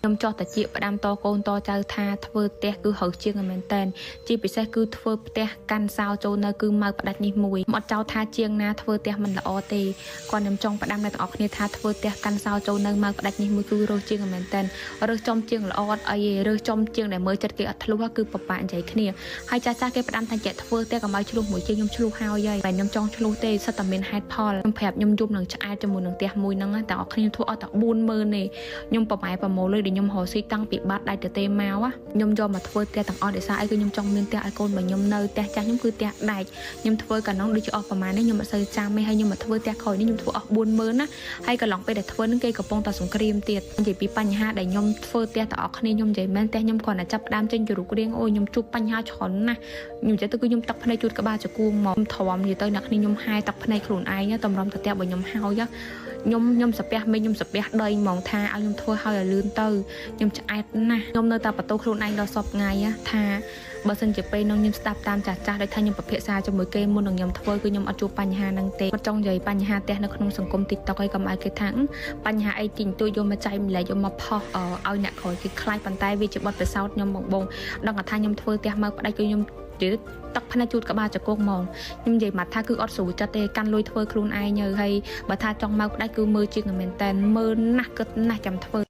ខ្ញុំចោះតាជាផ្ដាំតកូនតចៅថាធ្វើផ្ទះគឺហៅជាងមែនតែនជាពិសេសគឺធ្វើផ្ទះកាន់សោចូលនៅគឺមកផ្ដាច់នេះមួយអត់ចោលថាជាងណាធ្វើផ្ទះមិនល្អទេគាត់ខ្ញុំចង់ផ្ដាំអ្នកទាំងអស់គ្នាថាធ្វើផ្ទះកាន់សោចូលនៅមកផ្ដាច់នេះមួយគឺរស់ជាងមែនតែនរើសចំជាងល្អអត់អីទេរើសចំជាងដែលមើលចិត្តគេអត់ធ្លុះគឺបបាក់និយាយគ្នាហើយចាស់គេផ្ដាំថាចេះធ្វើផ្ទះកុំឲ្យឆ្លុះមួយជាងខ្ញុំឆ្លុះហើយតែខ្ញុំចង់ឆ្លុះទេសិតតែមានហេតុផលខ្ញុំប្រាប់ខ្ញុំយំនឹងឆ្អែតជាមួយនឹងផ្ទះមួយហ្នឹងតែអស់គ្នាធ្វើអត់តែ40000ទេខ្ញុំប្រម៉ែប្រមូលលុយដែលខ្ញុំរកស៊ីតាំងពីបាត់ដៃទៅទេមកខ្ញុំយកមកធ្វើផ្ទះទាំងអស់ដោយសារអីគឺខ្ញុំចង់មានផ្ទះឲ្យកូនរបស់ខ្ញុំនៅផ្ទះចាស់ខ្ញុំគឺផ្ទះដែកខ្ញុំធ្វើកាលនោះដូចជាអស់ប្រហែលនេះខ្ញុំអត់សូវចាំទេហើយខ្ញុំមកធ្វើផ្ទះក្រោយនេះខ្ញុំធ្វើអស់40000ណាហើយកន្លងពេលដែលធ្វើនឹងគេកំពុងតែសង្គ្រាមទៀតនិយាយពីបញ្ហាដែលខ្ញុំធ្វើផ្ទះទាំងអស់គ្នាខ្ញុំនិយាយមែនផ្ទះខ្ញុំគ្រាន់តែចាប់ផ្ដើមចេញពីរូបរាងអូខ្ញុំជួបបញ្ហាច្រើនណាស់ខ្ញុំនិយាយទៅគឺខ្ញុំទឹកភ្នែកជូតក្បាលចង្គួងមកធំនិយាយទៅអ្នកគ្នាខ្ញុំហាយទឹកភ្នែកខ្លួនឯងតម្រុំទៅផ្ទះរបស់ខ្ញុំហើយខ្ញុំសាពះមេខ្ញុំសាពះដីហ្មងថាឲ្យខ្ញុំធ្វើឲ្យលឿនទៅខ្ញុំឆ្អែតណាស់ខ្ញុំនៅតែបន្ទោខ្លួនឯងដល់សពថ្ងៃថាបើសិនជាពេលនោះខ្ញុំស្ដាប់តាមចាស់ៗដោយថាខ្ញុំពិភាក្សាជាមួយគេមុននឹងខ្ញុំធ្វើគឺខ្ញុំអត់ជួបបញ្ហាហ្នឹងទេគាត់ចង់និយាយបញ្ហាផ្ទះនៅក្នុងសង្គម TikTok ឲ្យកុំឲ្យគេថាបញ្ហាអីទីងទួយយកមកចែកម្លែកយកមកផុសឲ្យអ្នកក្រោយគេខ្លាចប៉ុន្តែវាជាបទពិសោធន៍ខ្ញុំបងដឹងថាខ្ញុំធ្វើផ្ទះមកផ្ដាច់គឺខ្ញុំទឹកភ្នែកជូតក្បាលចង្គង់ហ្មងខ្ញុំនិយាយមកថាគឺអត់ស្រួលចិត្តទេកាន់លុយធ្វើខ្លួនឯងហើយបើថាចង់មកផ្ដាច់គឺមើលជាងមែនតែនមើលណាស់គិតណាស់ចាំធ្វើ